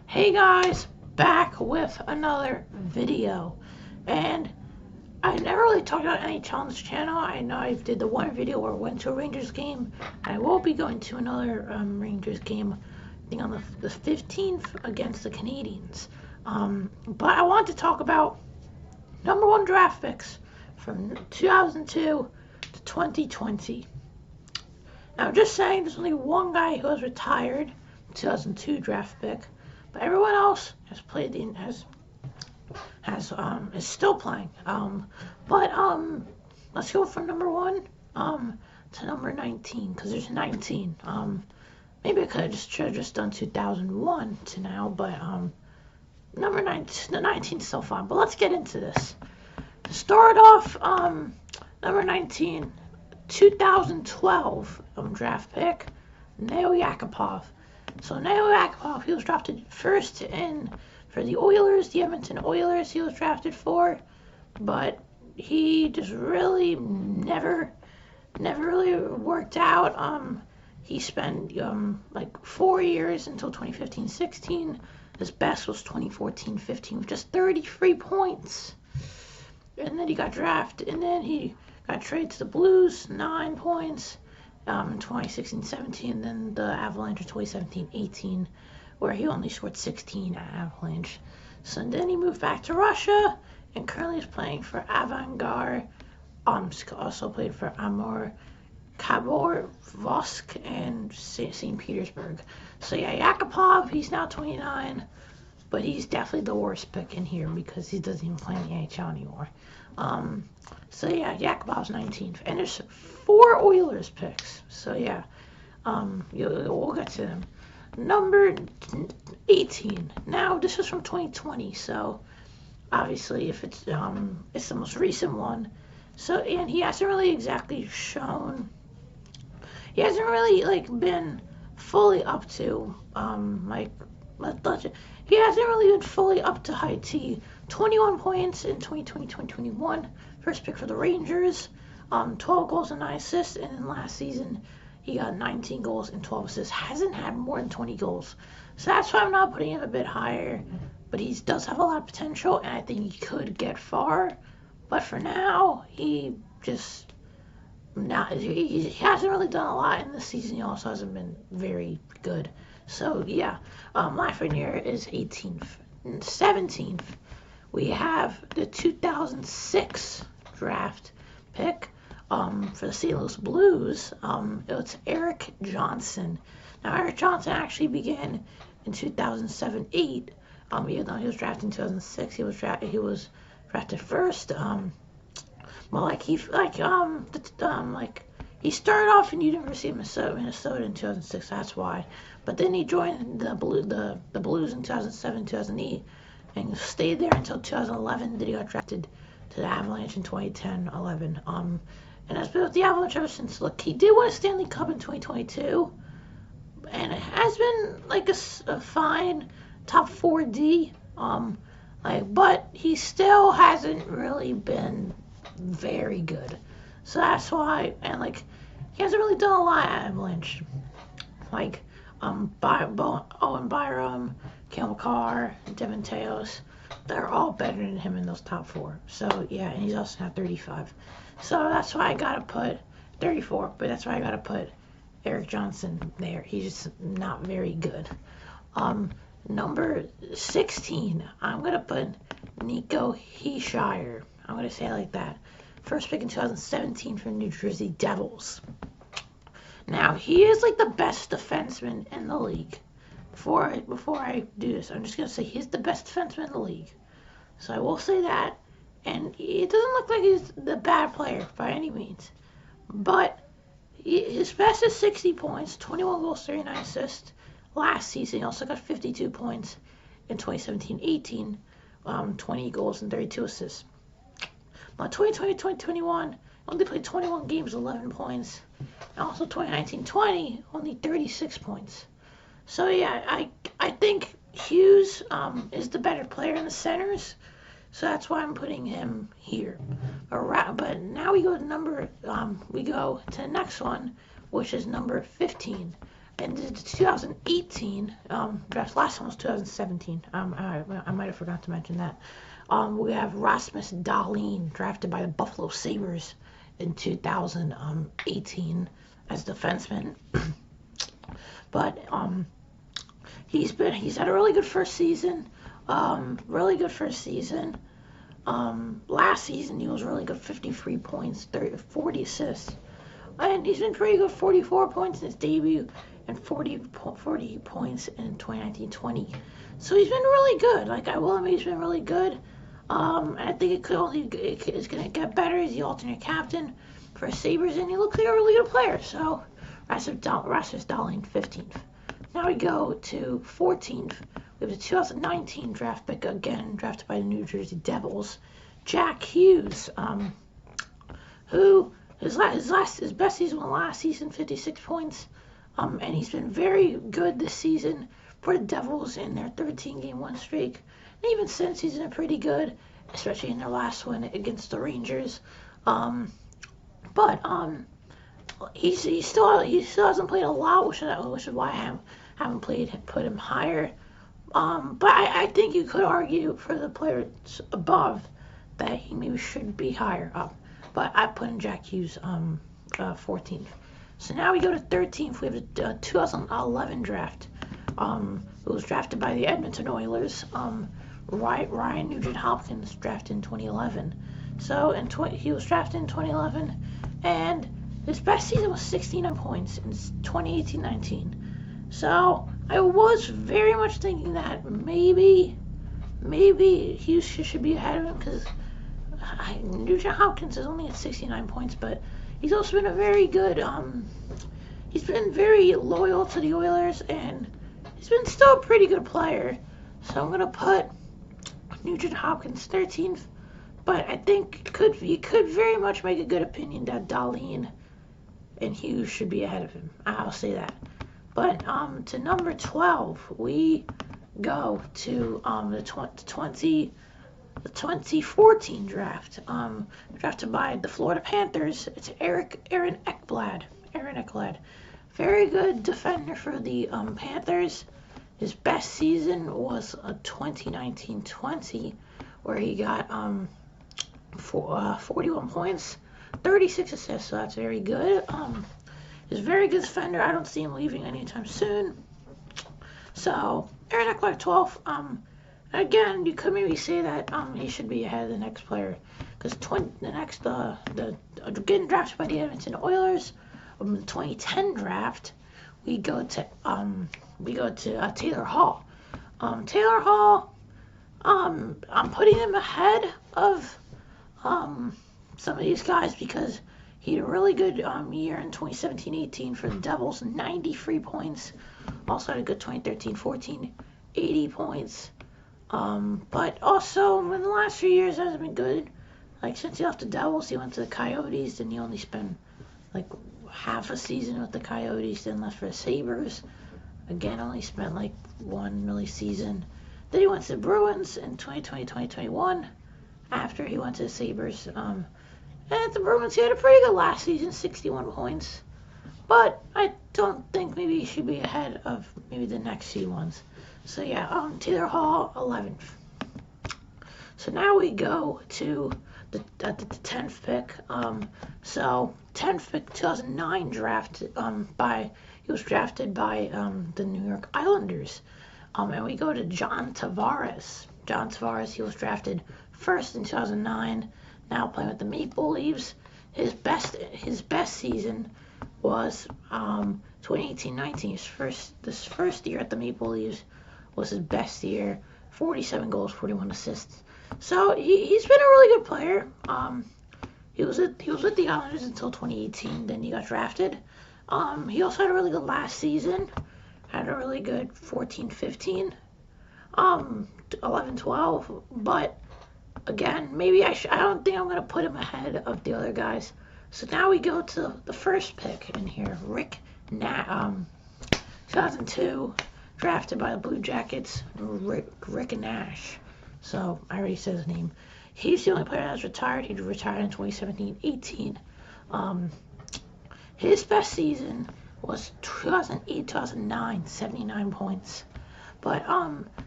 Hey guys, back with another video. And I never really talked about NHL on this channel. I know I did the one video where I went to a Rangers game. I will be going to another Rangers game, I think on the 15th against the Canadians. But I want to talk about number one draft picks from 2002 to 2020. Now, just saying, there's only one guy who has retired, 2002 draft pick, but everyone else has played is still playing. But let's go from number one to number 19 because there's 19. Maybe I could have just done 2001 to now, but number 19, the 19 is still fine. But let's get into this. To start off, number 19. 2012 draft pick, Nail Yakupov. So Nail Yakupov, he was drafted first in for the Oilers, the Edmonton Oilers. He was drafted for, but he just really never really worked out. He spent like 4 years until 2015-16. His best was 2014-15 with just 33 points, and then he got drafted, and then he got traded to the Blues, 9 points in 2016-17, then the Avalanche in 2017-18, where he only scored 16 at Avalanche. So then he moved back to Russia, and currently is playing for Avangard. Also played for Amur Khabarovsk and St. Petersburg. So yeah, Yakupov, he's now 29, but he's definitely the worst pick in here because he doesn't even play in the NHL anymore. So yeah, Yakupov's 19th, and there's 4 Oilers picks. So yeah, we'll get to them. Number 18. Now this is from 2020, so obviously if it's the most recent one. So and he hasn't really exactly shown. He hasn't really been fully up to he hasn't really been fully up to high T. 21 points in 2020-2021. First pick for the Rangers. 12 goals and 9 assists. And then last season, he got 19 goals and 12 assists. Hasn't had more than 20 goals. So that's why I'm not putting him a bit higher. But he does have a lot of potential, and I think he could get far. But for now, he just he hasn't really done a lot in this season. He also hasn't been very good. So yeah, Lafreniere is 18th. And 17th, we have the 2006 draft pick for the St. Louis Blues. It's Erik Johnson. Now, Erik Johnson actually began in 2007-8. Even though he was drafted in 2006, he was drafted first. He started off in University of Minnesota in 2006. That's why. But then he joined the Blues in 2007, 2008, and stayed there until 2011. Then he got drafted to the Avalanche in 2010-11. And has been with the Avalanche ever since. Look, he did win a Stanley Cup in 2022, and it has been like a fine top 4D. But he still hasn't really been very good. So that's why, and he hasn't really done a lot at Avalanche. Owen Byram, Cale Makar, Devin Teos, they're all better than him in those top 4. So yeah, and he's also had 35. So that's why I gotta put 34. But that's why I gotta put Erik Johnson there. He's just not very good. Number 16, I'm gonna put Nico Hischier. I'm gonna say it like that. First pick in 2017 from New Jersey Devils. Now, he is the best defenseman in the league. Before I do this, I'm just going to say he's the best defenseman in the league. So I will say that. And it doesn't look like he's the bad player by any means. But his best is 60 points, 21 goals, 39 assists. Last season, he also got 52 points in 2017-18, 20 goals and 32 assists. Now, 2020-2021, only played 21 games, 11 points. And also 2019-20, only 36 points. So yeah, I think Hughes is the better player in the centers. So that's why I'm putting him here. But now we go to the next one, which is number 15. And the 2018 draft, last one was 2017. I might have forgot to mention that. We have Rasmus Dahlin, drafted by the Buffalo Sabres in 2018 as defenseman. But he's had a really good first season. Last season he was really good, 53 points, 40 assists. And he's been pretty good, 44 points in his debut and 40 points in 2019-20. So he's been really good. Like, I will admit, he's been really good. I think it's going to get better as the alternate captain for Sabres, and he looks like a really good player. So Rasmus Dahlin, 15th. Now we go to 14th. We have the 2019 draft pick, again drafted by the New Jersey Devils, Jack Hughes, who his best season was last season, 56 points, and he's been very good this season for the Devils in their 13-game win streak. And even since, he's been pretty good, especially in their last one against the Rangers. But he still hasn't played a lot, which is why I haven't put him higher. But I think you could argue for the players above that he maybe should be higher up. But I put in Jack Hughes 14th. So now we go to 13th. We have the 2011 draft. It was drafted by the Edmonton Oilers. Ryan Nugent-Hopkins drafted in 2011. So he was drafted in 2011, and his best season was 69 points in 2018-19. So I was very much thinking that maybe Hughes should be ahead of him, because Nugent-Hopkins is only at 69 points, but he's also been a very good, he's been very loyal to the Oilers, and he's been still a pretty good player. So I'm going to put Nugent-Hopkins 13th, but I think you could very much make a good opinion that Dahlin and Hughes should be ahead of him. I'll say that. But to number 12, we go to the 2014 draft, drafted by the Florida Panthers. It's Aaron Ekblad. Very good defender for the Panthers. His best season was 2019-20, where he got 41 points, 36 assists, so that's very good. He's a very good defender. I don't see him leaving anytime soon. So Aaron Ekblad 12th. Again, you could maybe say that he should be ahead of the next player, because getting drafted by the Edmonton Oilers, the 2010 draft, we go to Taylor Hall. Taylor Hall, I'm putting him ahead of some of these guys because he had a really good year in 2017-18 for the Devils, 93 points. Also had a good 2013-14, 80 points. But also, in the last few years, hasn't been good. Like, since he left the Devils, he went to the Coyotes, and he only spent, like, half a season with the Coyotes, then left for the Sabres. Again, only spent, like, one really season. Then he went to the Bruins in 2020-2021, after he went to the Sabres. And at the Bruins, he had a pretty good last season, 61 points. But I don't think maybe he should be ahead of maybe the next few ones. So yeah, Taylor Hall, 11th. So now we go to the 10th pick. So 10th pick, 2009 draft. He was drafted by the New York Islanders. And we go to John Tavares. John Tavares, he was drafted first in 2009. Now playing with the Maple Leafs. His best season was 2018-19. This first year at the Maple Leafs was his best year. 47 goals, 41 assists. So he's been a really good player. He was with the Islanders until 2018. Then he got drafted. He also had a really good last season. Had a really good 14-15, 11-12. But again, maybe I don't think I'm gonna put him ahead of the other guys. So now we go to the first pick in here, 2002, drafted by the Blue Jackets, Rick Nash. So I already said his name. He's the only player that's retired. He retired in 2017-18. His best season was 2008, 2009, 79 points. But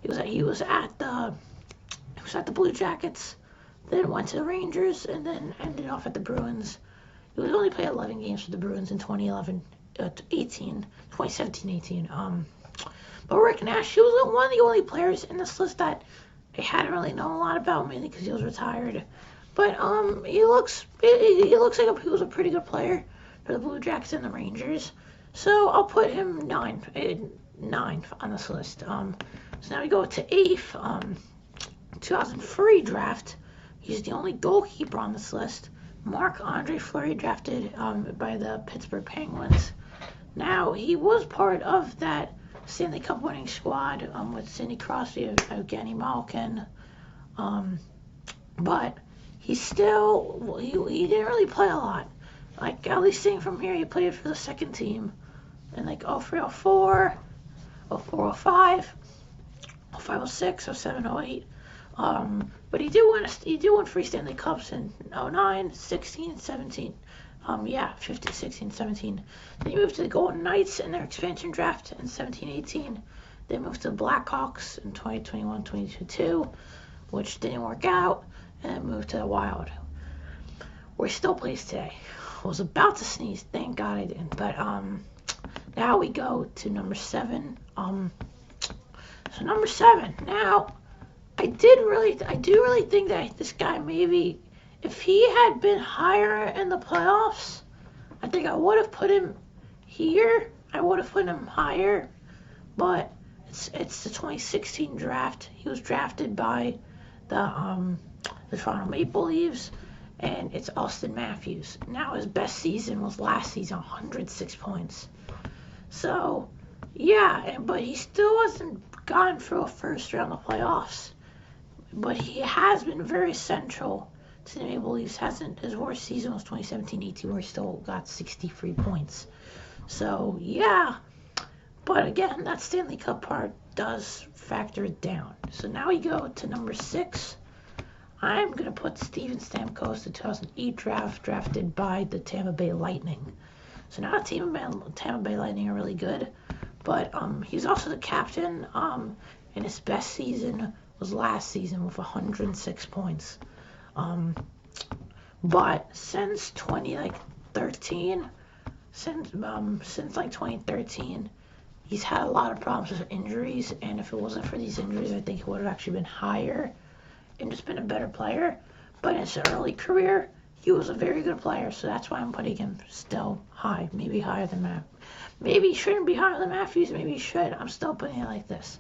he was at the Blue Jackets, then went to the Rangers, and then ended off at the Bruins. He would only play 11 games for the Bruins in 2017-18. But Rick Nash, he was one of the only players in this list that I hadn't really known a lot about, mainly because he was retired. But he looks like he was a pretty good player for the Blue Jackets and the Rangers. So I'll put him 9 on this list. So now we go to 8th, 2003 draft. He's the only goalkeeper on this list. Marc-Andre Fleury, drafted by the Pittsburgh Penguins. Now, he was part of that Stanley Cup winning squad with Sidney Crosby, Evgeny Malkin. But he didn't really play a lot. Like, at least seeing from here, he played for the second team in like 03, 04, 04, 05, 05, 06, 07, 08. But he did win 3 Stanley Cups in 09, 16, 17. 15, 16, 17. Then he moved to the Golden Knights in their expansion draft in 17, 18. They moved to the Blackhawks in 2021, 22, which didn't work out, and then moved to the Wild, where he still plays today. I was about to sneeze, thank God I didn't. But now we go to number 7. So number 7. Now, I do really think that this guy, maybe if he had been higher in the playoffs, I think I would have put him here. I would have put him higher, but it's the 2016 draft. He was drafted by the Toronto Maple Leafs, and it's Austin Matthews. Now his best season was last season, 106 points. So yeah, but he still hasn't gone through a first round of playoffs. But he has been very central to the Maple Leafs. His worst season was 2017-18, where he still got 63 points. So yeah, but again, that Stanley Cup part does factor it down. So now we go to number 6. I'm gonna put Steven Stamkos, the 2008 draft, drafted by the Tampa Bay Lightning. So now the Tampa Bay Lightning are really good, but he's also the captain. And his best season was last season with 106 points. But since 2013, he's had a lot of problems with injuries, and if it wasn't for these injuries, I think he would have actually been higher and just been a better player. But in his early career, he was a very good player, so that's why I'm putting him still high, maybe higher than Matt. Maybe he shouldn't be higher than Matthews, maybe he should. I'm still putting it like this.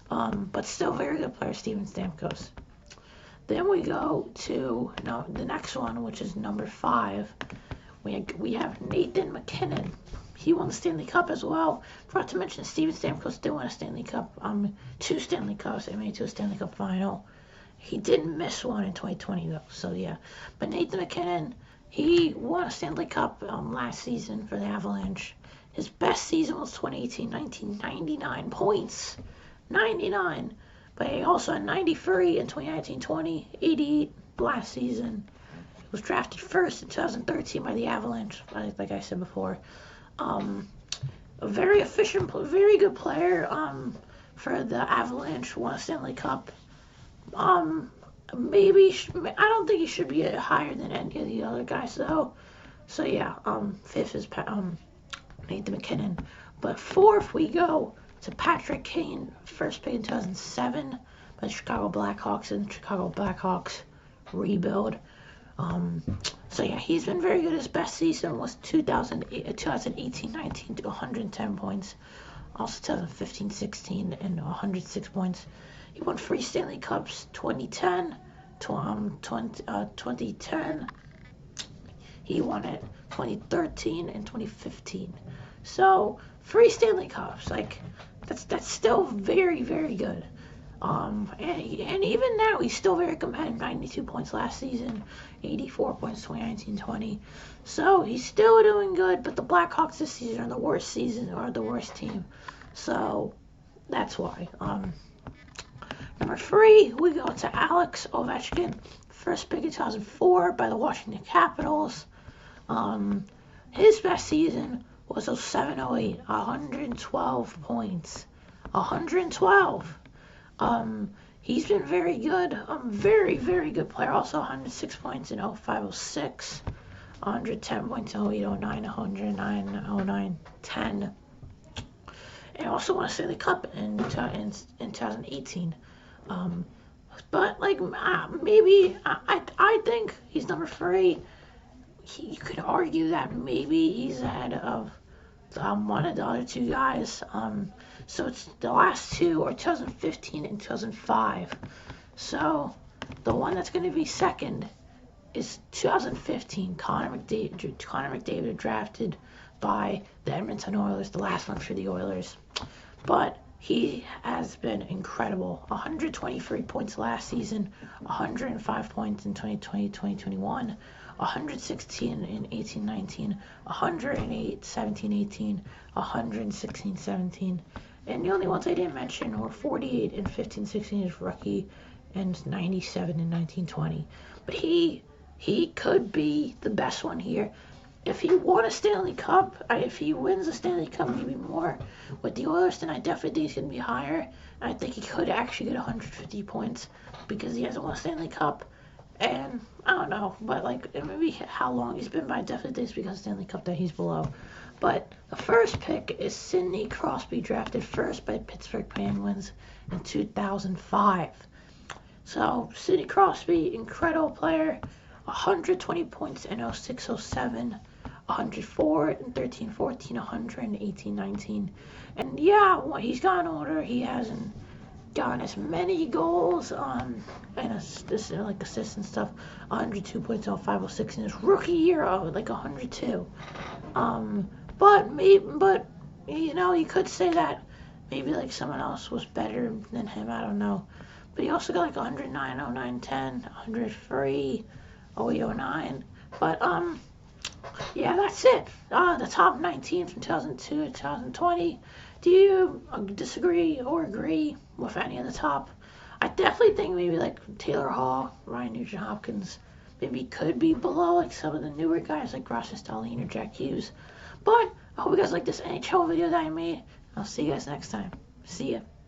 But still very good player, Steven Stamkos. Then we go to the next one, which is number 5. We have Nathan MacKinnon. He won the Stanley Cup as well. Forgot to mention Steven Stamkos did win a Stanley Cup. 2 Stanley Cups. They made it to a Stanley Cup final. He didn't miss one in 2020 though. So yeah. But Nathan MacKinnon, he won a Stanley Cup last season for the Avalanche. His best season was 2018-19, 99 points. 99. But he also had 93 in 2019-20, 88 last season. He was drafted first in 2013 by the Avalanche, like I said before. A very efficient, very good player for the Avalanche, won a Stanley Cup. I don't think he should be higher than any of the other guys though. So yeah, 5th is Nathan MacKinnon. But 4th we go to Patrick Kane, first pick in 2007 by the Chicago Blackhawks, and Chicago Blackhawks rebuild. So yeah, he's been very good. His best season was 2018-19 to 110 points. Also 2015-16 and 106 points. He won 3 Stanley Cups, 2010, 2010. He won it 2013 and 2015. So 3 Stanley Cups, like that's still very, very good. And even now he's still very competitive. 92 points last season, 84 points 2019-20. So he's still doing good. But the Blackhawks this season are the worst season, or the worst team. So that's why. Number 3, we go to Alex Ovechkin, first pick in 2004 by the Washington Capitals. His best season was 0708, 112 points. 112. He's been very good. Very, very good player. Also 106 points in 0506. 110 points in 08, 09, 109, 09, 10. And also won a Stanley Cup in 2018. But like maybe I think he's number 3. You could argue that maybe he's ahead of one of the other 2 guys. So it's the last 2 are 2015 and 2005. So the one that's going to be second is 2015. Connor McDavid drafted by the Edmonton Oilers, the last one for the Oilers. But he has been incredible. 123 points last season, 105 points in 2020-2021, 116 in 18-19, 108 17-18, 116 17. And the only ones I didn't mention were 48 in 15-16 as rookie and 97 in 19-20. But he could be the best one here. If he won a Stanley Cup, if he wins a Stanley Cup, maybe more with the Oilers, then I definitely think he's going to be higher. I think he could actually get 150 points because he hasn't won a Stanley Cup. And I don't know, but like maybe how long he's been, but I definitely think it's because of Stanley Cup that he's below. But the first pick is Sidney Crosby, drafted first by Pittsburgh Penguins in 2005. So Sidney Crosby, incredible player. 120 points in 06-07, 104 in 13-14, 100 in 18-19. And yeah, when he's gotten older, he hasn't gotten as many goals and like assists and stuff. 102 points in 05-06 in his rookie year, like 102. But you could say that maybe like someone else was better than him. I don't know. But he also got like 109, 09, 10, 103. 0809. But yeah, that's it. The top 19 from 2002 to 2020. Do you disagree or agree with any of the top? I definitely think maybe like Taylor Hall, Ryan Nugent-Hopkins, maybe could be below like some of the newer guys like Rasmus Dahlin or Jack Hughes. But I hope you guys like this NHL video that I made. I'll see you guys next time. See ya.